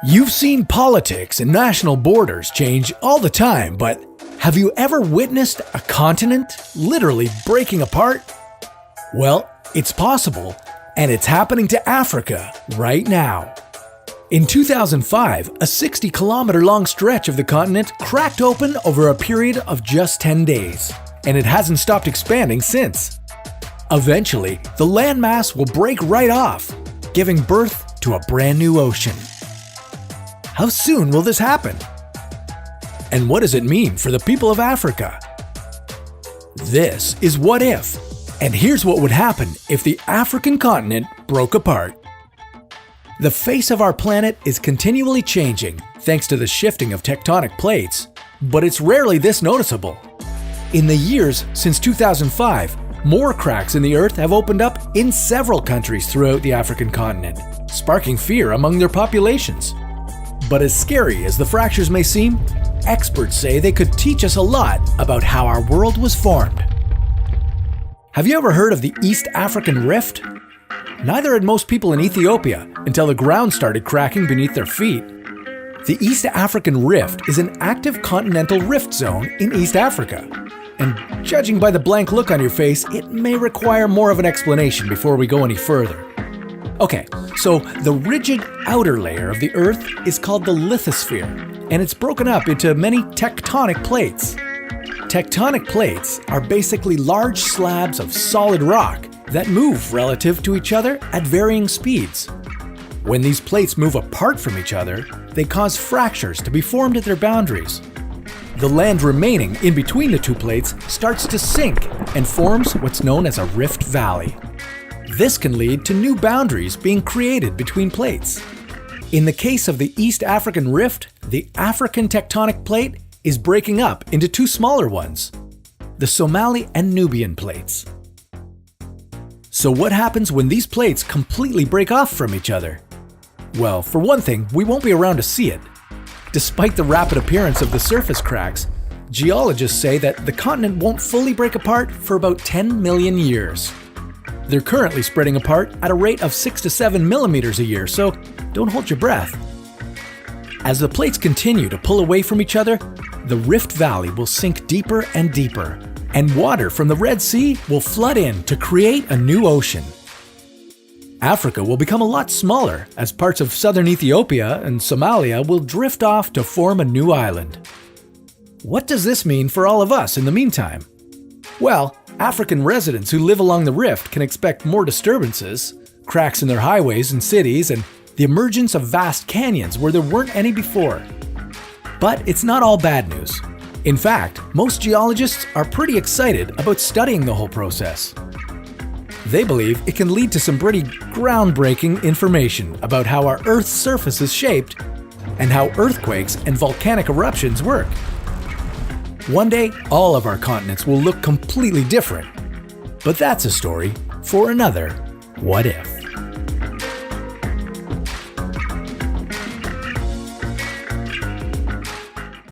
You've seen politics and national borders change all the time, but have you ever witnessed a continent literally breaking apart? Well, it's possible, and it's happening to Africa right now. In 2005, a 60-kilometer-long stretch of the continent cracked open over a period of just 10 days, and it hasn't stopped expanding since. Eventually, the landmass will break right off, giving birth to a brand new ocean. How soon will this happen? And what does it mean for the people of Africa? This is What If, and here's what would happen if the African continent broke apart. The face of our planet is continually changing thanks to the shifting of tectonic plates, but it's rarely this noticeable. In the years since 2005, more cracks in the Earth have opened up in several countries throughout the African continent, sparking fear among their populations. But as scary as the fractures may seem, experts say they could teach us a lot about how our world was formed. Have you ever heard of the East African Rift? Neither had most people in Ethiopia until the ground started cracking beneath their feet. The East African Rift is an active continental rift zone in East Africa. And judging by the blank look on your face, it may require more of an explanation before we go any further. Okay, so the rigid outer layer of the Earth is called the lithosphere, and it's broken up into many tectonic plates. Tectonic plates are basically large slabs of solid rock that move relative to each other at varying speeds. When these plates move apart from each other, they cause fractures to be formed at their boundaries. The land remaining in between the two plates starts to sink and forms what's known as a rift valley. This can lead to new boundaries being created between plates. In the case of the East African Rift, the African tectonic plate is breaking up into two smaller ones, the Somali and Nubian plates. So what happens when these plates completely break off from each other? Well, for one thing, we won't be around to see it. Despite the rapid appearance of the surface cracks, geologists say that the continent won't fully break apart for about 10 million years. They're currently spreading apart at a rate of 6 to 7 millimeters a year, so don't hold your breath. As the plates continue to pull away from each other, the Rift Valley will sink deeper and deeper, and water from the Red Sea will flood in to create a new ocean. Africa will become a lot smaller as parts of southern Ethiopia and Somalia will drift off to form a new island. What does this mean for all of us in the meantime? Well, African residents who live along the rift can expect more disturbances, cracks in their highways and cities, and the emergence of vast canyons where there weren't any before. But it's not all bad news. In fact, most geologists are pretty excited about studying the whole process. They believe it can lead to some pretty groundbreaking information about how our Earth's surface is shaped and how earthquakes and volcanic eruptions work. One day, all of our continents will look completely different. But that's a story for another What If.